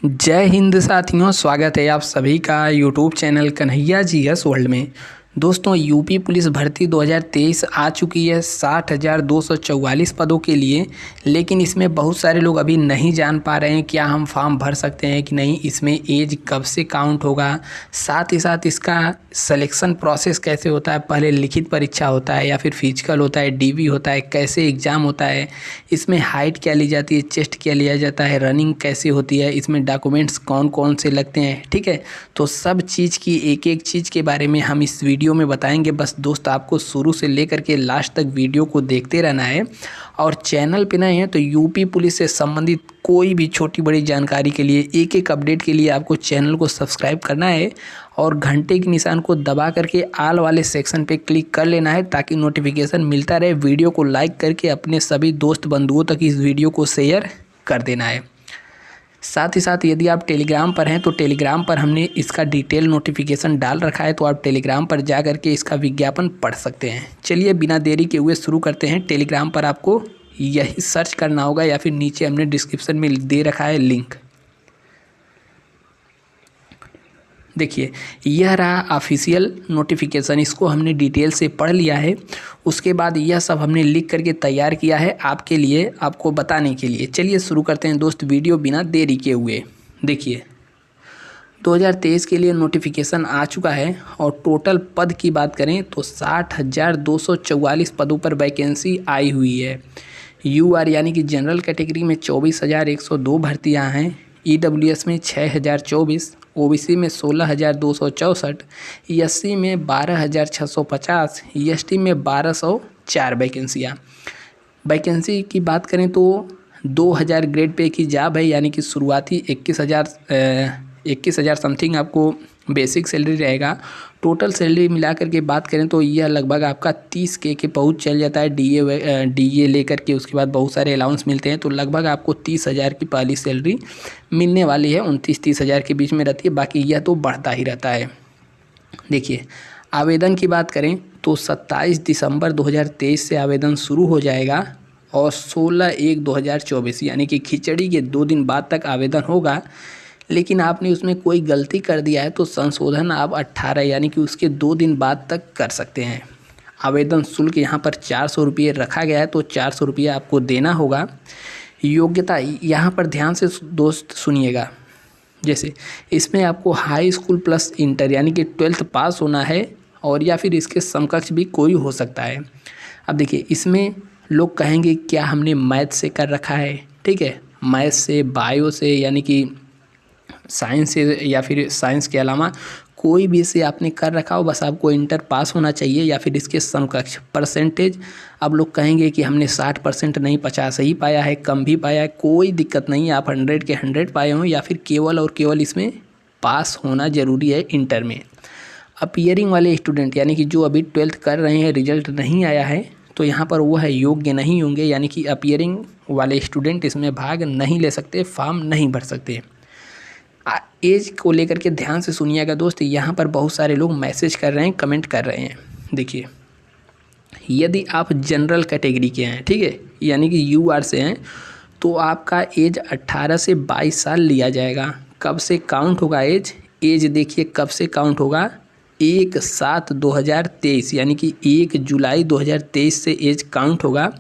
जय हिंद साथियों, स्वागत है आप सभी का YouTube channel Kanhaiya GS world में। दोस्तों, यूपी पुलिस भर्ती 2023 आ चुकी है 60,244 पदों के लिए। लेकिन इसमें बहुत सारे लोग अभी नहीं जान पा रहे हैं क्या हम फॉर्म भर सकते हैं कि नहीं, इसमें एज कब से काउंट होगा, साथ ही साथ इसका सिलेक्शन प्रोसेस कैसे होता है, पहले लिखित परीक्षा होता है या फिर फिजिकल होता है, डीवी होता है, कैसे एग्ज़ाम होता है, इसमें हाइट क्या ली जाती है, चेस्ट क्या लिया जाता है, रनिंग कैसे होती है, इसमें डॉक्यूमेंट्स कौन कौन से लगते हैं। ठीक है, तो सब चीज़ की एक एक चीज़ के बारे में हम इस वीडियो में बताएंगे। बस दोस्त, आपको शुरू से लेकर के लास्ट तक वीडियो को देखते रहना है। और चैनल पे नए हैं तो यूपी पुलिस से संबंधित कोई भी छोटी बड़ी जानकारी के लिए, एक एक अपडेट के लिए आपको चैनल को सब्सक्राइब करना है और घंटे के निशान को दबा करके आल वाले सेक्शन पे क्लिक कर लेना है ताकि नोटिफिकेशन मिलता रहे। वीडियो को लाइक करके अपने सभी दोस्त बंधुओं तक इस वीडियो को शेयर कर देना है। साथ ही साथ यदि आप टेलीग्राम पर हैं तो टेलीग्राम पर हमने इसका डिटेल नोटिफिकेशन डाल रखा है, तो आप टेलीग्राम पर जा करके इसका विज्ञापन पढ़ सकते हैं। चलिए बिना देरी के हुए शुरू करते हैं। टेलीग्राम पर आपको यही सर्च करना होगा या फिर नीचे हमने डिस्क्रिप्शन में दे रखा है लिंक। देखिए, यह रहा ऑफिशियल नोटिफिकेशन, इसको हमने डिटेल से पढ़ लिया है। उसके बाद यह सब हमने लिख करके तैयार किया है आपके लिए, आपको बताने के लिए। चलिए शुरू करते हैं दोस्त, वीडियो बिना देरी के हुए। देखिए, 2023 के लिए नोटिफिकेशन आ चुका है और टोटल पद की बात करें तो 60,244 पदों पर वैकेंसी आई हुई है। यूआर यानी कि जनरल कैटेगरी में 24,102 भर्तियाँ हैं, ईडब्ल्यूएस में 6,024, ओबीसी में 16,264, एससी में 12,650, एसटी में 1,204 वैकेंसी की बात करें तो 2,000 ग्रेड पे की जॉब है, यानी कि शुरुआती 21,000 समथिंग आपको बेसिक सैलरी रहेगा। टोटल सैलरी मिला करके बात करें तो यह लगभग आपका 30K के पहुँच चल जाता है। डीए लेकर के उसके बाद बहुत सारे अलाउंस मिलते हैं, तो लगभग आपको 30,000 की पहली सैलरी मिलने वाली है। 29-30,000 के बीच में रहती है, बाकी यह तो बढ़ता ही रहता है। देखिए, आवेदन की बात करें तो 27 दिसंबर 2023 से आवेदन शुरू हो जाएगा और 16/1/2024 यानी कि खिचड़ी के 2 दिन बाद तक आवेदन होगा। लेकिन आपने उसमें कोई गलती कर दिया है तो संशोधन आप 18 यानी कि उसके 2 दिन बाद तक कर सकते हैं। आवेदन शुल्क यहाँ पर 400 रुपये रखा गया है, तो 400 रुपये आपको देना होगा। योग्यता यहाँ पर ध्यान से दोस्त सुनिएगा, जैसे इसमें आपको हाई स्कूल प्लस इंटर यानी कि 12th पास होना है और या फिर इसके समकक्ष भी कोई हो सकता है। अब देखिए, इसमें लोग कहेंगे क्या हमने मैथ से कर रखा है। ठीक है, मैथ से, बायो से यानी कि साइंस से, या फिर साइंस के अलावा कोई भी से आपने कर रखा हो, बस आपको इंटर पास होना चाहिए या फिर इसके समकक्ष। परसेंटेज, अब लोग कहेंगे कि हमने 60% नहीं 50 ही पाया है, कम भी पाया है, कोई दिक्कत नहीं। आप 100 के 100 पाए हों या फिर केवल और केवल इसमें पास होना ज़रूरी है इंटर में। अपीयरिंग वाले स्टूडेंट यानी कि जो अभी 12th कर रहे हैं, रिजल्ट नहीं आया है, तो यहाँ पर वो है योग्य नहीं होंगे, यानी कि अपीयरिंग वाले स्टूडेंट इसमें भाग नहीं ले सकते, फॉर्म नहीं भर सकते। एज को लेकर के ध्यान से सुनिएगा दोस्त, यहाँ पर बहुत सारे लोग मैसेज कर रहे हैं, कमेंट कर रहे हैं। देखिए, यदि आप जनरल कैटेगरी के हैं, ठीक है, यानी कि यूआर से हैं, तो आपका एज 18 से 22 साल लिया जाएगा। कब से काउंट होगा एज? एज देखिए कब से काउंट होगा, 1/7/2023 यानी कि 1 जुलाई 2023 से एज काउंट होगा।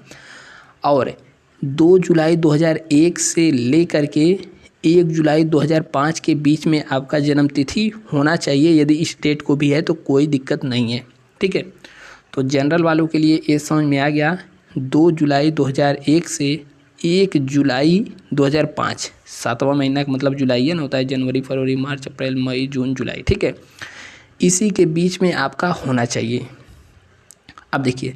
और 2 जुलाई 2001 से लेकर के 1 जुलाई 2005 के बीच में आपका जन्म तिथि होना चाहिए। यदि इस डेट को भी है तो कोई दिक्कत नहीं है। ठीक है, तो जनरल वालों के लिए ये समझ में आ गया। 2 जुलाई 2001 से 1 जुलाई 2005, 7वां महीना का मतलब जुलाई ना होता है, जनवरी, फरवरी, मार्च, अप्रैल, मई, जून, जुलाई। ठीक है, इसी के बीच में आपका होना चाहिए। अब देखिए,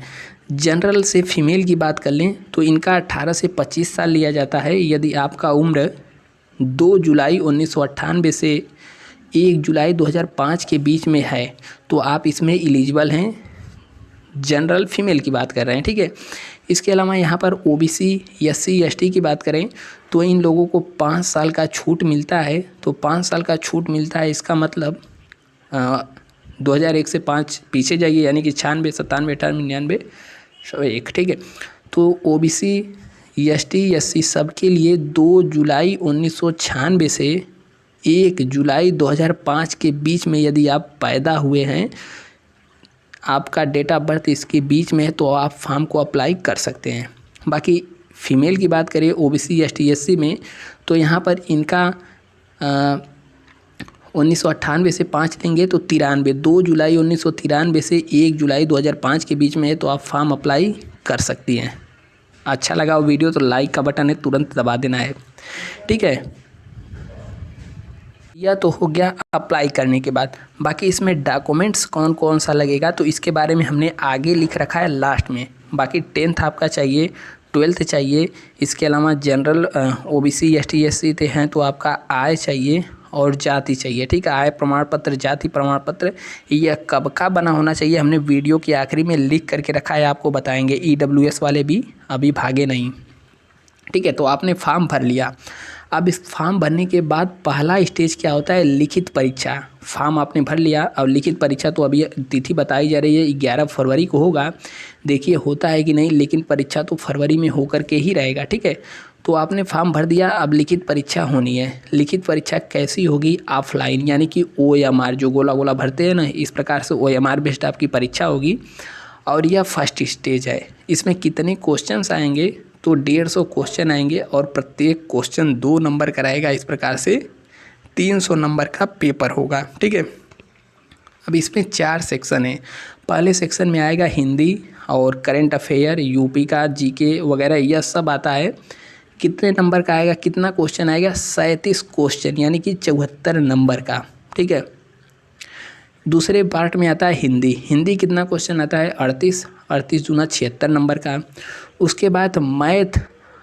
जनरल से फीमेल की बात कर लें तो इनका 18 से 25 साल लिया जाता है। यदि आपका उम्र 2 जुलाई 1998 से 1 जुलाई 2005 के बीच में है तो आप इसमें एलिजिबल हैं। जनरल फीमेल की बात कर रहे हैं, ठीक है। इसके अलावा यहाँ पर ओबीसी, एससी, एसटी की बात करें तो इन लोगों को 5 साल का छूट मिलता है। तो 5 साल का छूट मिलता है, इसका मतलब 2001 से 5 पीछे जाइए, यानी कि 96, 97, 98, 99, 100। ठीक है, तो ओबीसी ST SC सबके लिए 2 जुलाई 1996 से 1 जुलाई 2005 के बीच में यदि आप पैदा हुए हैं, आपका डेट ऑफ बर्थ इसके बीच में है, तो आप फॉर्म को अप्लाई कर सकते हैं। बाकी फीमेल की बात करें OBC ST SC में, तो यहाँ पर इनका 1998 से 5 लेंगे तो 93, 2 जुलाई 1993 से 1 जुलाई 2005 के बीच में है, तो आप फॉर्म अप्लाई कर सकती हैं। अच्छा लगा वो वीडियो तो लाइक का बटन है तुरंत दबा देना है, ठीक है। यह तो हो गया अप्लाई करने के बाद। बाकी इसमें डॉक्यूमेंट्स कौन कौन सा लगेगा तो इसके बारे में हमने आगे लिख रखा है लास्ट में। बाकी 10th आपका चाहिए, 12th चाहिए, इसके अलावा जनरल OBC ST SC थे हैं तो आपका आय चाहिए और जाति चाहिए, ठीक है। आय प्रमाण पत्र, जाति प्रमाण पत्र, यह कब का बना होना चाहिए हमने वीडियो के आखिरी में लिख करके रखा है, आपको बताएंगे। EWS वाले भी अभी भागे नहीं, ठीक है। तो आपने फॉर्म भर लिया। अब इस फॉर्म भरने के बाद पहला स्टेज क्या होता है, लिखित परीक्षा। फॉर्म आपने भर लिया, अब लिखित परीक्षा तो अभी तिथि बताई जा रही है 11 फरवरी को होगा। देखिए होता है कि नहीं, लेकिन परीक्षा तो फरवरी में होकर के ही रहेगा, ठीक है। तो आपने फॉर्म भर दिया, अब लिखित परीक्षा होनी है। लिखित परीक्षा कैसी होगी, ऑफलाइन, यानी कि OMR जो गोला गोला भरते हैं ना, इस प्रकार से OMR बेस्ड आपकी परीक्षा होगी। और यह फर्स्ट स्टेज है। इसमें कितने क्वेश्चंस आएंगे तो 150 क्वेश्चन आएंगे और प्रत्येक क्वेश्चन 2 नंबर का रहेगा। इस प्रकार से 300 नंबर का पेपर होगा, ठीक है। अब इसमें 4 सेक्शन है। पहले सेक्शन में आएगा हिंदी और करंट अफेयर, यूपी का GK वगैरह, यह सब आता है। कितने नंबर का आएगा, कितना क्वेश्चन आएगा, 37 क्वेश्चन, यानी कि 74 नंबर का, ठीक है। दूसरे पार्ट में आता है हिंदी। हिंदी कितना क्वेश्चन आता है, 38 दूना 76 नंबर का। उसके बाद मैथ,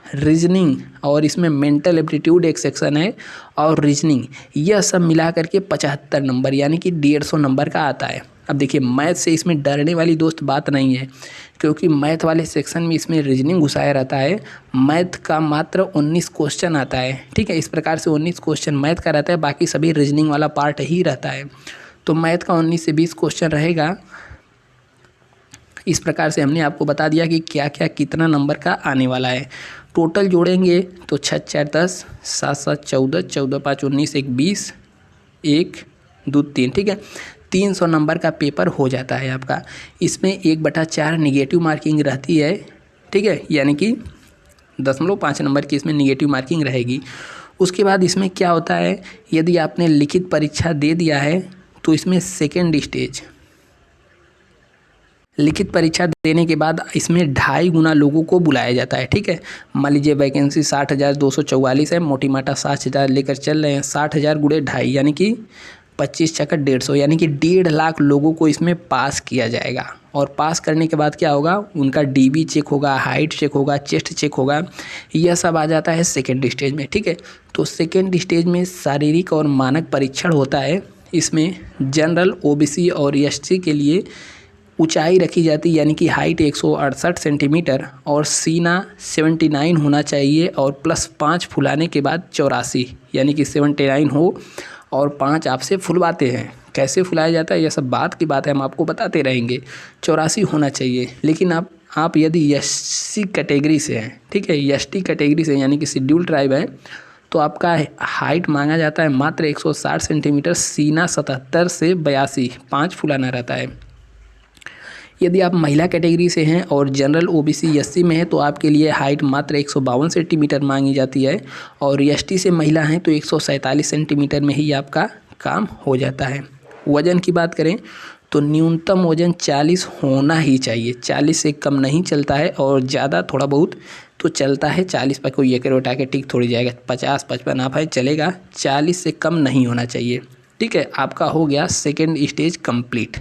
रीजनिंग और इसमें मेंटल एप्टीट्यूड एक सेक्शन है और रीजनिंग, यह सब मिला करके 75 नंबर, यानी कि 150 नंबर का आता है। अब देखिए मैथ से इसमें डरने वाली दोस्त बात नहीं है, क्योंकि मैथ वाले सेक्शन में इसमें रीजनिंग घुसाया रहता है। मैथ का मात्र 19 क्वेश्चन आता है, ठीक है। इस प्रकार से 19 क्वेश्चन मैथ का रहता है, बाकी सभी रीजनिंग वाला पार्ट ही रहता है। तो मैथ का 19 से 20 क्वेश्चन रहेगा। इस प्रकार से हमने आपको बता दिया कि क्या क्या कितना नंबर का आने वाला है। टोटल जोड़ेंगे तो 6 4 10, 7 7 14, 14 5 19, 1 20, 1 2 3, ठीक है। 300 नंबर का पेपर हो जाता है आपका। इसमें 1/4 निगेटिव मार्किंग रहती है, ठीक है, यानी कि 0.5 नंबर की इसमें निगेटिव मार्किंग रहेगी। उसके बाद इसमें क्या होता है, यदि आपने लिखित परीक्षा दे दिया है तो इसमें सेकेंड स्टेज, लिखित परीक्षा देने के बाद इसमें 2.5 गुना लोगों को बुलाया जाता है, ठीक है। मान लीजिए वैकेंसी 60,244 है, मोटी माटा 60,000 लेकर चल रहे हैं। 60,000 गुणे 2.5 यानी कि 25 छक्का 150, यानी कि 1.5 लाख लोगों को इसमें पास किया जाएगा। और पास करने के बाद क्या होगा, उनका DB चेक होगा, हाइट चेक होगा, चेस्ट चेक होगा, यह सब आ जाता है सेकेंड स्टेज में, ठीक है। तो सेकेंड स्टेज में शारीरिक और मानक परीक्षण होता है। इसमें जनरल, OBC और ST के लिए ऊंचाई रखी जाती है, यानी कि हाइट 168 सेंटीमीटर और सीना 79 होना चाहिए और +5 फुलाने के बाद 84, यानी कि 79 हो और 5 आपसे फुलवाते हैं। कैसे फुलाया जाता है यह सब बात की बात है, हम आपको बताते रहेंगे। 84 होना चाहिए। लेकिन आप यदि SC कैटेगरी से हैं, ठीक है, ST कैटेगरी से यानी कि शेड्यूल ट्राइब है, तो आपका हाइट मांगा जाता है मात्र 160 सेंटीमीटर, सीना 77 से 82, 5 फुलाना रहता है। यदि आप महिला कैटेगरी से हैं और जनरल, OBC, SC में है तो आपके लिए हाइट मात्र 152 सेंटीमीटर मांगी जाती है और ST से महिला हैं तो 147 सेंटीमीटर में ही आपका काम हो जाता है। वज़न की बात करें तो न्यूनतम वज़न 40 होना ही चाहिए, 40 से कम नहीं चलता है और ज़्यादा थोड़ा बहुत तो चलता है। 40 पर कोई एक उठा के टिक थोड़ी जाएगा, 50 55 आप है चलेगा, 40 से कम नहीं होना चाहिए, ठीक है। आपका हो गया सेकेंड स्टेज कंप्लीट।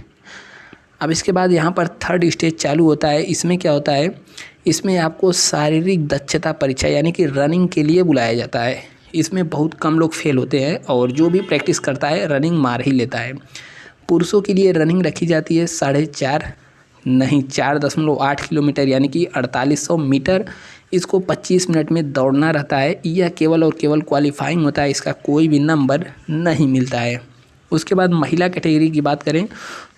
अब इसके बाद यहाँ पर थर्ड स्टेज चालू होता है। इसमें क्या होता है, इसमें आपको शारीरिक दक्षता परीक्षा यानी कि रनिंग के लिए बुलाया जाता है। इसमें बहुत कम लोग फेल होते हैं और जो भी प्रैक्टिस करता है रनिंग मार ही लेता है। पुरुषों के लिए रनिंग रखी जाती है 4.8 किलोमीटर यानी कि 4800 मीटर। इसको 25 मिनट में दौड़ना रहता है। यह केवल और केवल क्वालिफाइंग होता है, इसका कोई भी नंबर नहीं मिलता है। उसके बाद महिला कैटेगरी की बात करें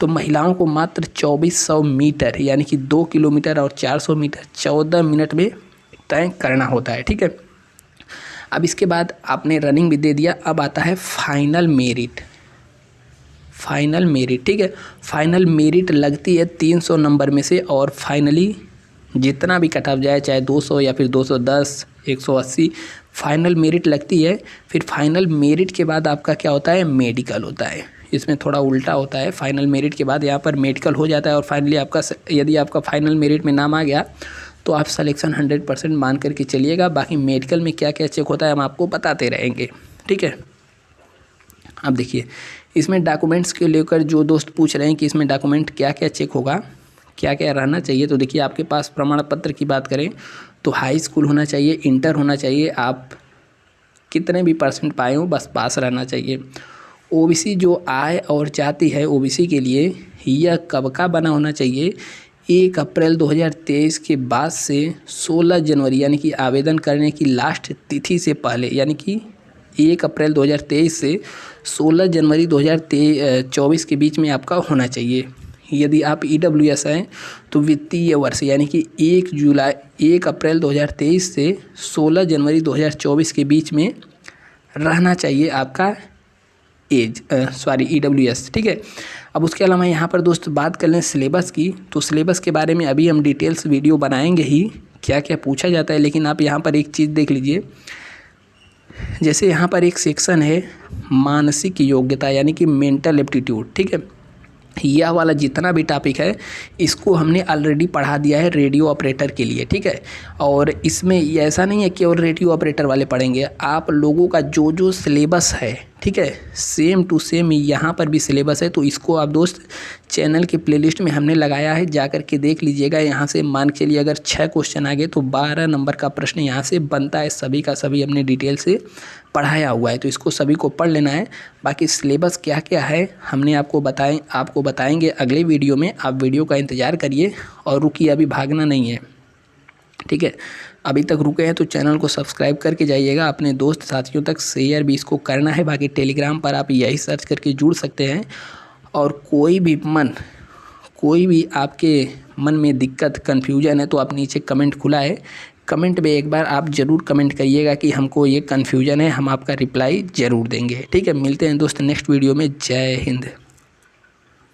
तो महिलाओं को मात्र 2400 मीटर यानी कि 2 किलोमीटर और 400 मीटर 14 मिनट में तय करना होता है। ठीक है, अब इसके बाद आपने रनिंग भी दे दिया, अब आता है फाइनल मेरिट। फाइनल मेरिट, ठीक है, फाइनल मेरिट लगती है 300 नंबर में से, और फाइनली जितना भी कट ऑफ जाए, चाहे 200 या फिर 210, 180, फाइनल मेरिट लगती है। फिर फाइनल मेरिट के बाद आपका क्या होता है, मेडिकल होता है। इसमें थोड़ा उल्टा होता है, फाइनल मेरिट के बाद यहाँ पर मेडिकल हो जाता है, और फाइनली आपका यदि आपका फाइनल मेरिट में नाम आ गया तो आप सिलेक्शन 100% मान करके चलिएगा। बाकी मेडिकल में क्या क्या चेक होता है हम आपको बताते रहेंगे। ठीक है, अब देखिए इसमें डॉक्यूमेंट्स के लेकर जो दोस्त पूछ रहे हैं कि इसमें डॉक्यूमेंट क्या क्या चेक होगा, क्या क्या रहना चाहिए, तो देखिए आपके पास प्रमाण पत्र की बात करें तो हाई स्कूल होना चाहिए, इंटर होना चाहिए, आप कितने भी परसेंट पाए हो बस पास रहना चाहिए। ओबीसी जो आय और जाति है ओबीसी के लिए, यह कब का बना होना चाहिए, 1 अप्रैल 2023 के बाद से 16 जनवरी यानी कि आवेदन करने की लास्ट तिथि से पहले, यानी कि 1 अप्रैल 2023 से 16 जनवरी 2024 के बीच में आपका होना चाहिए। यदि आप EWS हैं तो वित्तीय वर्ष यानी कि 1 अप्रैल 2023 से 16 जनवरी 2024 के बीच में रहना चाहिए आपका EWS। ठीक है, अब उसके अलावा यहाँ पर दोस्त बात कर लें सिलेबस की, तो सिलेबस के बारे में अभी हम डिटेल्स वीडियो बनाएंगे ही, क्या क्या पूछा जाता है। लेकिन आप यहाँ पर एक चीज़ देख लीजिए, जैसे यहाँ पर एक सेक्शन है मानसिक योग्यता यानी कि मेंटल एप्टीट्यूड। ठीक है, यह वाला जितना भी टॉपिक है इसको हमने ऑलरेडी पढ़ा दिया है रेडियो ऑपरेटर के लिए। ठीक है, और इसमें ऐसा नहीं है कि और रेडियो ऑपरेटर वाले पढ़ेंगे, आप लोगों का जो जो सिलेबस है, ठीक है, सेम टू सेम यहाँ पर भी सिलेबस है। तो इसको आप दोस्त चैनल के प्लेलिस्ट में हमने लगाया है, जा कर के देख लीजिएगा। यहाँ से मान के लिए अगर 6 क्वेश्चन आ गए तो 12 नंबर का प्रश्न यहाँ से बनता है, सभी का सभी हमने डिटेल से पढ़ाया हुआ है, तो इसको सभी को पढ़ लेना है। बाकी सिलेबस क्या क्या है हमने आपको बताएंगे अगले वीडियो में, आप वीडियो का इंतज़ार करिए और रुकिए, अभी भागना नहीं है। ठीक है, अभी तक रुके हैं तो चैनल को सब्सक्राइब करके जाइएगा, अपने दोस्त साथियों तक शेयर भी इसको करना है। बाकी टेलीग्राम पर आप यही सर्च करके जुड़ सकते हैं, और कोई भी आपके मन में दिक्कत कन्फ्यूजन है तो आप नीचे कमेंट खुला है, कमेंट में एक बार आप ज़रूर कमेंट करिएगा कि हमको ये कन्फ्यूजन है, हम आपका रिप्लाई ज़रूर देंगे। ठीक है, मिलते हैं दोस्त नेक्स्ट वीडियो में। जय हिंद।